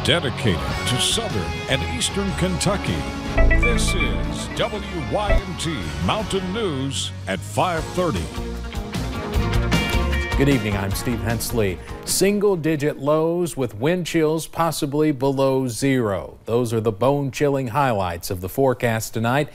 dedicated to southern and eastern Kentucky. This is WYMT Mountain News at 5:30. Good evening, I'm Steve Hensley. Single-digit lows with wind chills possibly below zero. Those are the bone-chilling highlights of the forecast tonight,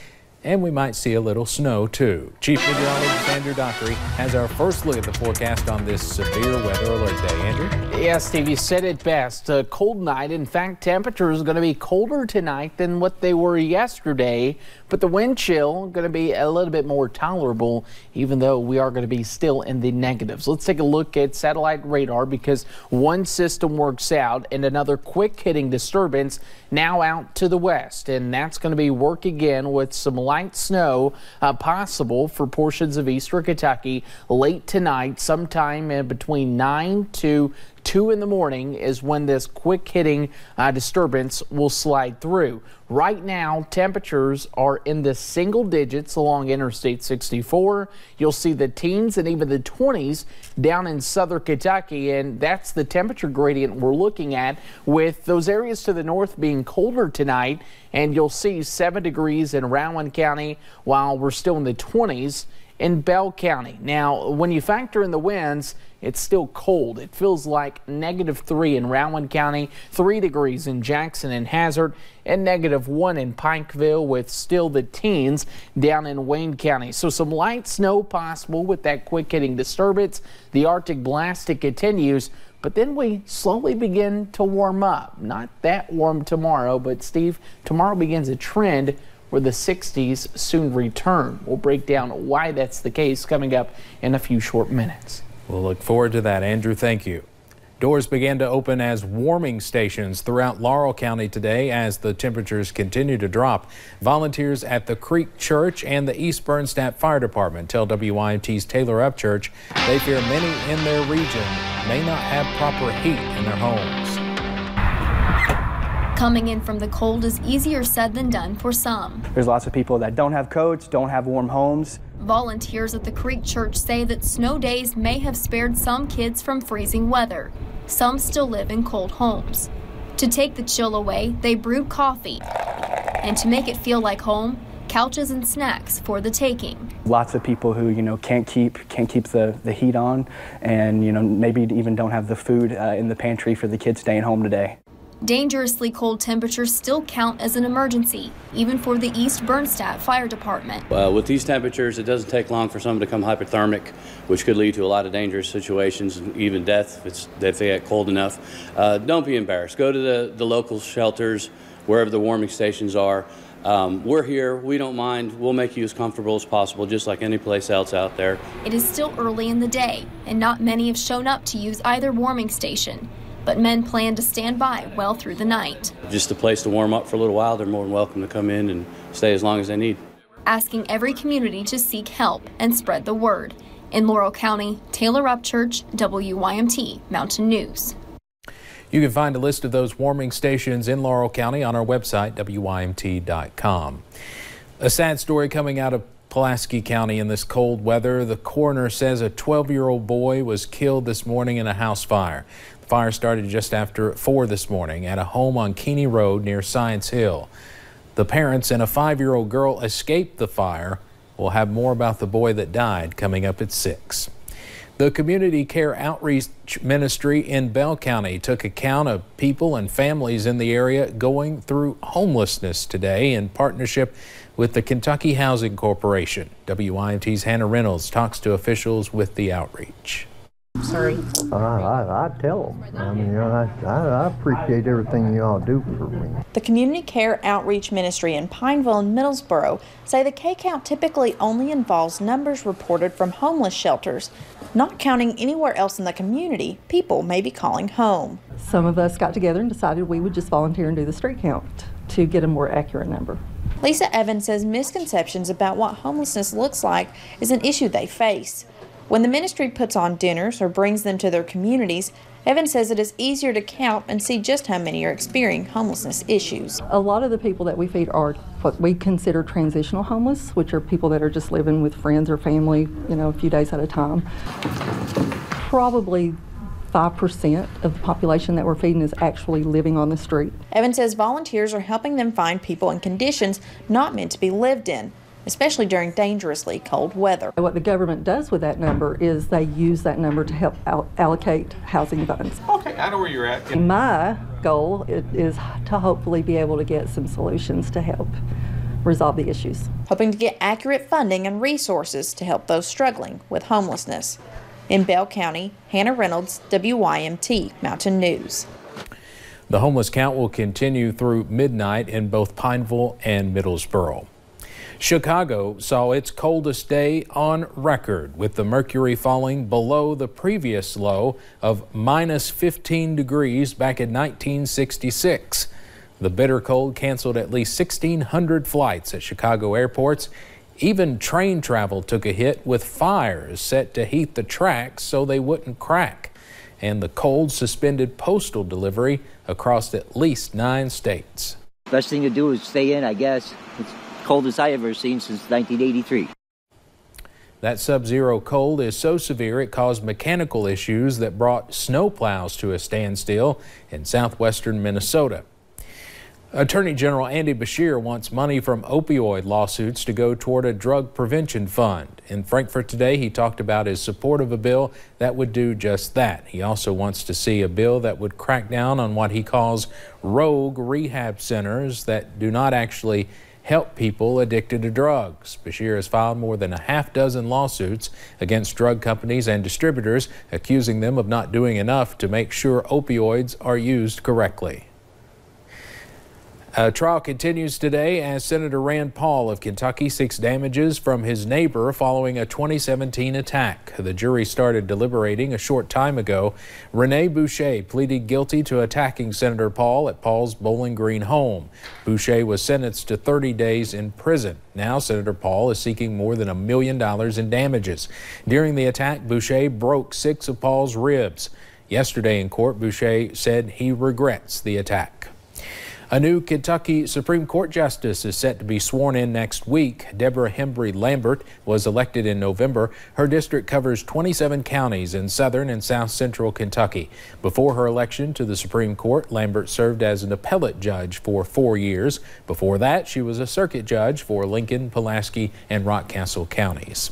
and we might see a little snow too. Chief Meteorologist Andrew Dockery has our first look at the forecast on this severe weather alert day. Andrew? Yes, Steve, you said it best. A cold night. In fact, temperatures are going to be colder tonight than what they were yesterday, but the wind chill going to be a little bit more tolerable, even though we are going to be still in the negatives. Let's take a look at satellite radar, because one system works out and another quick hitting disturbance now out to the west, and that's going to be work again with some light snow possible for portions of eastern Kentucky late tonight. Sometime in between 9 to 2 in the morning is when this quick hitting disturbance will slide through. Right now, temperatures are in the single digits along Interstate 64. You'll see the teens and even the 20s down in southern Kentucky, and that's the temperature gradient we're looking at, with those areas to the north being colder tonight. And you'll see 7 degrees in Rowan County while we're still in the 20s in Bell County. Now, when you factor in the winds, it's still cold. It feels like -3 in Rowan County, 3 degrees in Jackson and Hazard, and -1 in Pikeville, with still the teens down in Wayne County. So some light snow possible with that quick hitting disturbance. The Arctic blast, it continues, but then we slowly begin to warm up. Not that warm tomorrow, but Steve, tomorrow begins a trend where the 60s soon return. We'll break down why that's the case coming up in a few short minutes. We'll look forward to that, Andrew. Thank you. Doors began to open as warming stations throughout Laurel County today as the temperatures continue to drop. Volunteers at the Creek Church and the East Bernstadt Fire Department tell WYMT's Taylor Upchurch they fear many in their region may not have proper heat in their homes. Coming in from the cold is easier said than done for some. There's lots of people that don't have coats, don't have warm homes. Volunteers at the Creek Church say that snow days may have spared some kids from freezing weather. Some still live in cold homes. To take the chill away, they brewed coffee. And to make it feel like home, couches and snacks for the taking. Lots of people who, can't keep the heat on, and, maybe even don't have the food in the pantry for the kids staying home today. Dangerously cold temperatures still count as an emergency, even for the East Bernstadt Fire Department. With these temperatures, it doesn't take long for someone to become hypothermic, which could lead to a lot of dangerous situations, even death if they get cold enough. Don't be embarrassed. Go to the local shelters, wherever the warming stations are. We're here. We don't mind. We'll make you as comfortable as possible, just like any place else out there. It is still early in the day, and not many have shown up to use either warming station. But men plan to stand by well through the night. Just a place to warm up for a little while. They're more than welcome to come in and stay as long as they need. Asking every community to seek help and spread the word. In Laurel County, Taylor Upchurch, WYMT Mountain News. You can find a list of those warming stations in Laurel County on our website, WYMT.com. A sad story coming out of Pulaski County in this cold weather. The coroner says a 12-year-old boy was killed this morning in a house fire. The fire started just after 4 this morning at a home on Keeney Road near Science Hill. The parents and a 5-year-old girl escaped the fire. We'll have more about the boy that died coming up at 6. The Community Care Outreach Ministry in Bell County took account of people and families in the area going through homelessness today in partnership with the Kentucky Housing Corporation. WYMT's Hannah Reynolds talks to officials with the outreach. Sorry. I tell them. I appreciate everything you all do for me. The Community Care Outreach Ministry in Pineville and Middlesboro say the K-count typically only involves numbers reported from homeless shelters, not counting anywhere else in the community people may be calling home. Some of us got together and decided we would just volunteer and do the street count to get a more accurate number. Lisa Evans says misconceptions about what homelessness looks like is an issue they face. When the ministry puts on dinners or brings them to their communities, Evans says it is easier to count and see just how many are experiencing homelessness issues. A lot of the people that we feed are what we consider transitional homeless, which are people that are just living with friends or family, a few days at a time. Probably 5% of the population that we're feeding is actually living on the street. Evans says volunteers are helping them find people in conditions not meant to be lived in, especially during dangerously cold weather. What the government does with that number is they use that number to help allocate housing funds. Okay, I know where you're at. And my goal is to hopefully be able to get some solutions to help resolve the issues. Hoping to get accurate funding and resources to help those struggling with homelessness. In Bell County, Hannah Reynolds, WYMT Mountain News. The homeless count will continue through midnight in both Pineville and Middlesboro. Chicago saw its coldest day on record, with the mercury falling below the previous low of -15 degrees back in 1966. The bitter cold canceled at least 1,600 flights at Chicago airports. Even train travel took a hit, with fires set to heat the tracks so they wouldn't crack. And the cold suspended postal delivery across at least 9 states. Best thing to do is stay in, I guess. It's the coldest I've ever seen since 1983. That sub-zero cold is so severe it caused mechanical issues that brought snowplows to a standstill in southwestern Minnesota. Attorney General Andy Beshear wants money from opioid lawsuits to go toward a drug prevention fund. In Frankfort today, he talked about his support of a bill that would do just that. He also wants to see a bill that would crack down on what he calls rogue rehab centers that do not actually help people addicted to drugs. Beshear has filed more than a half-dozen lawsuits against drug companies and distributors, accusing them of not doing enough to make sure opioids are used correctly. A trial continues today as Senator Rand Paul of Kentucky seeks damages from his neighbor following a 2017 attack. The jury started deliberating a short time ago. Rene Boucher pleaded guilty to attacking Senator Paul at Paul's Bowling Green home. Boucher was sentenced to 30 days in prison. Now Senator Paul is seeking more than $1 million in damages. During the attack, Boucher broke 6 of Paul's ribs. Yesterday in court, Boucher said he regrets the attack. A new Kentucky Supreme Court justice is set to be sworn in next week. Deborah Hembry Lambert was elected in November. Her district covers 27 counties in southern and south central Kentucky. Before her election to the Supreme Court, Lambert served as an appellate judge for 4 years. Before that, she was a circuit judge for Lincoln, Pulaski, and Rockcastle counties.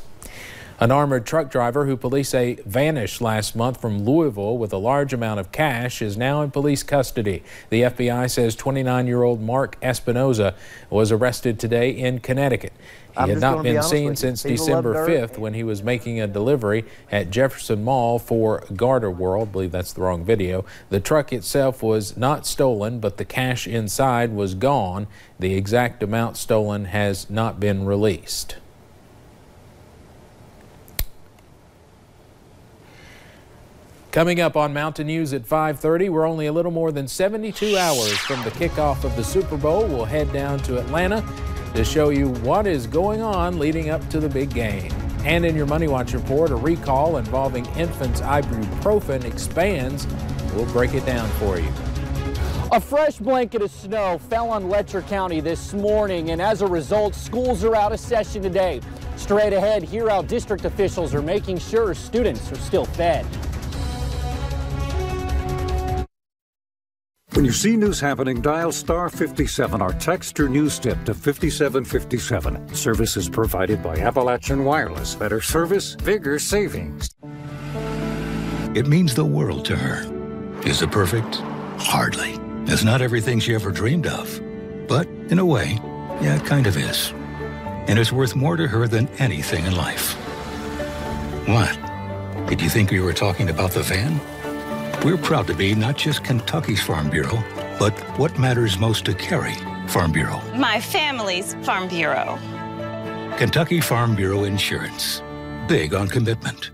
An armored truck driver who police say vanished last month from Louisville with a large amount of cash is now in police custody. The FBI says 29-year-old Mark Espinoza was arrested today in Connecticut. He had not been seen since December 5th when he was making a delivery at Jefferson Mall for Garter World. I believe that's the wrong video. The truck itself was not stolen, but the cash inside was gone. The exact amount stolen has not been released. Coming up on Mountain News at 5:30, we're only a little more than 72 hours from the kickoff of the Super Bowl. We'll head down to Atlanta to show you what is going on leading up to the big game. And in your Money Watch report, a recall involving infants' ibuprofen expands. We'll break it down for you. A fresh blanket of snow fell on Letcher County this morning, and as a result, schools are out of session today. Straight ahead, hear how district officials are making sure students are still fed. When you see news happening, dial star 57 or text your news tip to 5757. Service is provided by Appalachian Wireless. Better service, bigger savings. It means the world to her. Is it perfect? Hardly. It's not everything she ever dreamed of. But in a way, yeah, it kind of is. And it's worth more to her than anything in life. What? Did you think we were talking about the van? We're proud to be not just Kentucky's Farm Bureau, but what matters most to Carrie, Farm Bureau. My family's Farm Bureau. Kentucky Farm Bureau Insurance. Big on commitment.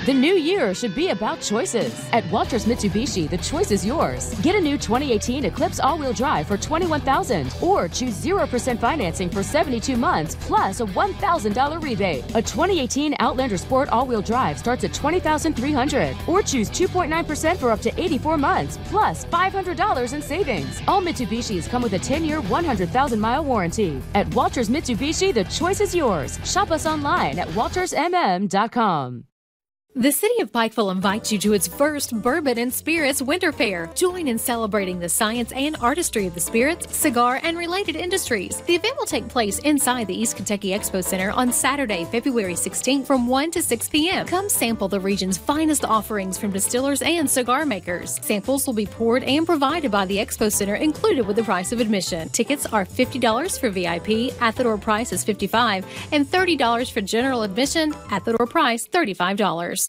The new year should be about choices. At Walters Mitsubishi, the choice is yours. Get a new 2018 Eclipse all-wheel drive for $21,000, or choose 0% financing for 72 months plus a $1,000 rebate. A 2018 Outlander Sport all-wheel drive starts at $20,300, or choose 2.9% for up to 84 months plus $500 in savings. All Mitsubishis come with a 10-year, 100,000-mile warranty. At Walters Mitsubishi, the choice is yours. Shop us online at waltersmm.com. The City of Pikeville invites you to its first Bourbon and Spirits Winter Fair. Join in celebrating the science and artistry of the spirits, cigar, and related industries. The event will take place inside the East Kentucky Expo Center on Saturday, February 16th from 1 to 6 p.m. Come sample the region's finest offerings from distillers and cigar makers. Samples will be poured and provided by the Expo Center, included with the price of admission. Tickets are $50 for VIP, at the door price is $55, and $30 for general admission, at the door price $35.